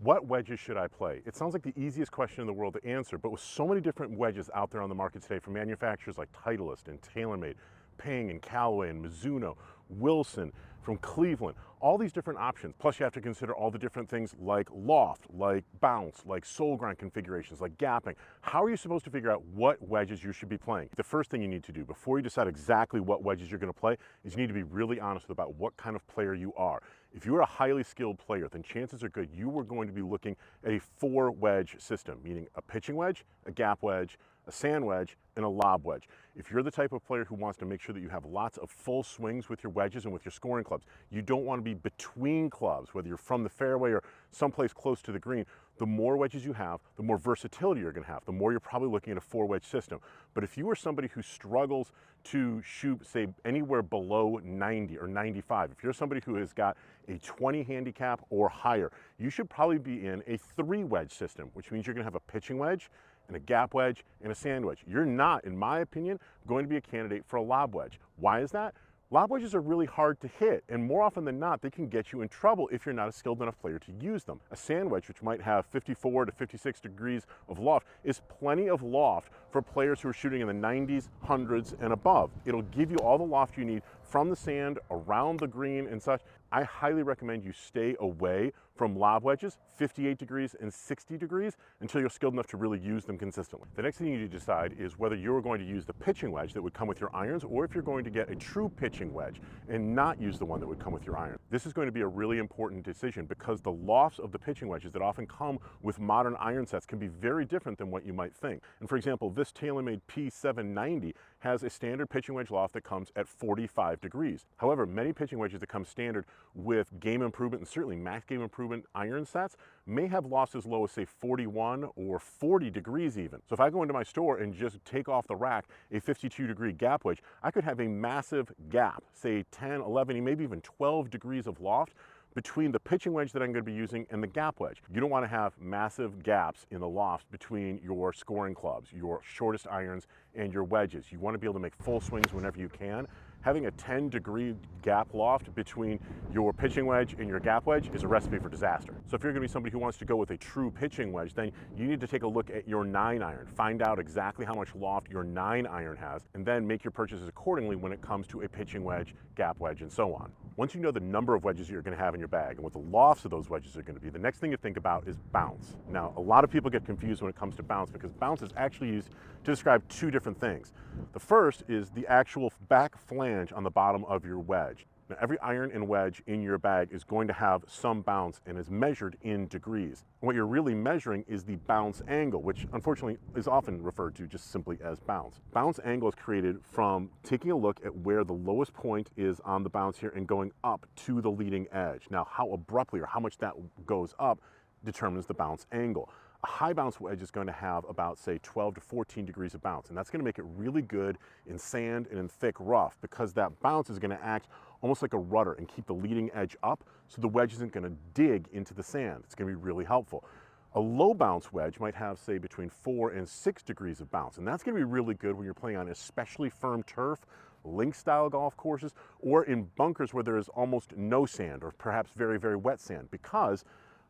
What wedges should I play? It sounds like the easiest question in the world to answer, but with so many different wedges out there on the market today from manufacturers like Titleist and TaylorMade, Ping and Callaway and Mizuno, Wilson, from Cleveland, all these different options. Plus you have to consider all the different things like loft, like bounce, like sole grind configurations, like gapping. How are you supposed to figure out what wedges you should be playing? The first thing you need to do before you decide exactly what wedges you're going to play is you need to be really honest about what kind of player you are. If you're a highly skilled player, then chances are good you are going to be looking at a 4-wedge system, meaning a pitching wedge, a gap wedge, a sand wedge, and a lob wedge. If you're the type of player who wants to make sure that you have lots of full swings with your wedges and with your scoring clubs, you don't want to be between clubs, whether you're from the fairway or someplace close to the green. The more wedges you have, the more versatility you're going to have, the more you're probably looking at a 4-wedge system. But if you are somebody who struggles to shoot, say, anywhere below 90 or 95, if you're somebody who has got a 20 handicap or higher, you should probably be in a 3-wedge system, which means you're going to have a pitching wedge, and a gap wedge, and a sand wedge. You're not, in my opinion, going to be a candidate for a lob wedge. Why is that? Lob wedges are really hard to hit, and more often than not, they can get you in trouble if you're not a skilled enough player to use them. A sand wedge, which might have 54 to 56 degrees of loft, is plenty of loft for players who are shooting in the 90s, 100s, and above. It'll give you all the loft you need from the sand, around the green, and such. I highly recommend you stay away from lob wedges, 58 degrees and 60 degrees, until you're skilled enough to really use them consistently. The next thing you need to decide is whether you're going to use the pitching wedge that would come with your irons, or if you're going to get a true pitching wedge and not use the one that would come with your iron. This is going to be a really important decision because the lofts of the pitching wedges that often come with modern iron sets can be very different than what you might think. And for example, this TaylorMade P790 has a standard pitching wedge loft that comes at 45 degrees. However, many pitching wedges that come standard with game improvement and certainly max game improvement iron sets may have lofts as low as, say, 41 or 40 degrees even. So if I go into my store and just take off the rack a 52-degree gap wedge, I could have a massive gap, say 10, 11, maybe even 12 degrees of loft between the pitching wedge that I'm going to be using and the gap wedge. You don't want to have massive gaps in the loft between your scoring clubs, your shortest irons, and your wedges. You want to be able to make full swings whenever you can. Having a 10-degree gap loft between your pitching wedge and your gap wedge is a recipe for disaster. So if you're going to be somebody who wants to go with a true pitching wedge, then you need to take a look at your 9-iron. Find out exactly how much loft your 9-iron has, and then make your purchases accordingly when it comes to a pitching wedge, gap wedge, and so on. Once you know the number of wedges you're going to have in your bag and what the lofts of those wedges are going to be, the next thing to think about is bounce. Now, a lot of people get confused when it comes to bounce because bounce is actually used to describe 2 different things. The first is the actual back flange on the bottom of your wedge. Now, every iron and wedge in your bag is going to have some bounce and is measured in degrees. And what you're really measuring is the bounce angle, which unfortunately is often referred to just simply as bounce. Bounce angle is created from taking a look at where the lowest point is on the bounce here and going up to the leading edge. Now, how abruptly or how much that goes up determines the bounce angle. A high bounce wedge is going to have about, say, 12 to 14 degrees of bounce, and that's going to make it really good in sand and in thick rough because that bounce is going to act almost like a rudder and keep the leading edge up so the wedge isn't going to dig into the sand. It's going to be really helpful. A low bounce wedge might have, say, between 4 and 6 degrees of bounce, and that's going to be really good when you're playing on especially firm turf, link-style golf courses, or in bunkers where there is almost no sand or perhaps very, very wet sand, because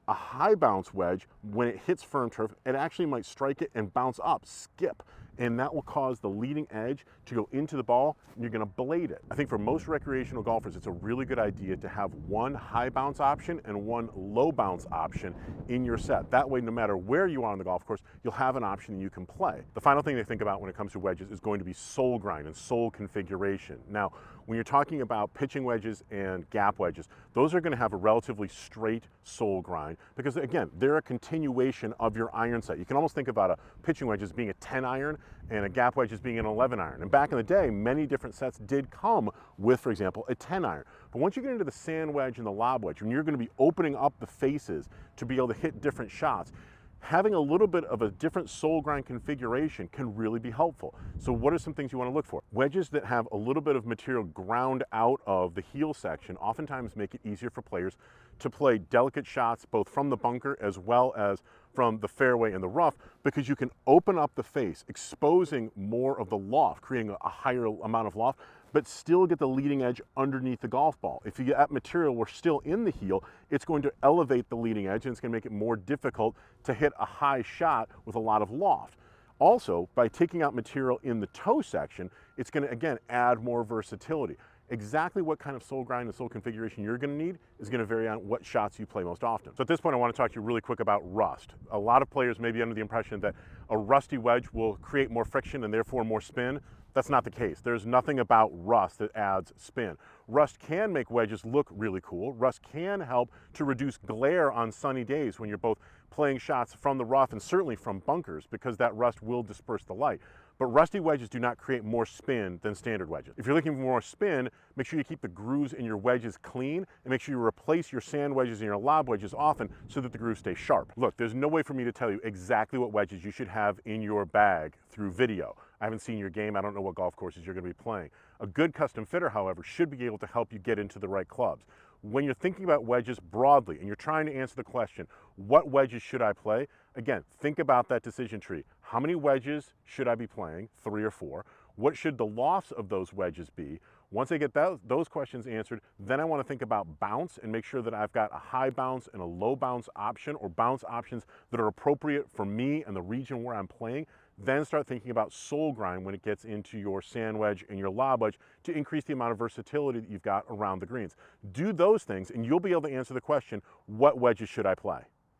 a high bounce wedge, when it hits firm turf, it actually might strike it and bounce up, skip, and that will cause the leading edge to go into the ball and you're going to blade it. I think for most recreational golfers, it's a really good idea to have one high bounce option and one low bounce option in your set. That way, no matter where you are on the golf course, you'll have an option you can play. The final thing to think about when it comes to wedges is going to be sole grind and sole configuration. Now, when you're talking about pitching wedges and gap wedges, those are going to have a relatively straight sole grind because, again, they're a continuation of your iron set. You can almost think about a pitching wedge as being a 10-iron and a gap wedge as being an 11-iron. And back in the day, many different sets did come with, for example, a 10-iron. But once you get into the sand wedge and the lob wedge, when you're going to be opening up the faces to be able to hit different shots, having a little bit of a different sole grind configuration can really be helpful. So what are some things you want to look for? Wedges that have a little bit of material ground out of the heel section oftentimes make it easier for players to play delicate shots both from the bunker as well as from the fairway and the rough, because you can open up the face, exposing more of the loft, creating a higher amount of loft, but still get the leading edge underneath the golf ball. If you get that material were still in the heel, it's going to elevate the leading edge and it's going to make it more difficult to hit a high shot with a lot of loft. Also, by taking out material in the toe section, it's going to, again, add more versatility. Exactly what kind of sole grind and sole configuration you're going to need is going to vary on what shots you play most often. So at this point, I want to talk to you really quick about rust. A lot of players may be under the impression that a rusty wedge will create more friction and therefore more spin. That's not the case. There's nothing about rust that adds spin. Rust can make wedges look really cool. Rust can help to reduce glare on sunny days when you're both playing shots from the rough and certainly from bunkers, because that rust will disperse the light. But rusty wedges do not create more spin than standard wedges. If you're looking for more spin, make sure you keep the grooves in your wedges clean and make sure you replace your sand wedges and your lob wedges often so that the grooves stay sharp. Look, there's no way for me to tell you exactly what wedges you should have in your bag through video. I haven't seen your game. I don't know what golf courses you're going to be playing. A good custom fitter, however, should be able to help you get into the right clubs. When you're thinking about wedges broadly and you're trying to answer the question, what wedges should I play? Again, think about that decision tree. How many wedges should I be playing? 3 or 4. What should the lofts of those wedges be? Once I get those questions answered, then I want to think about bounce and make sure that I've got a high bounce and a low bounce option, or bounce options that are appropriate for me and the region where I'm playing. Then start thinking about sole grind when it gets into your sand wedge and your lob wedge to increase the amount of versatility that you've got around the greens. Do those things and you'll be able to answer the question, what wedges should I play?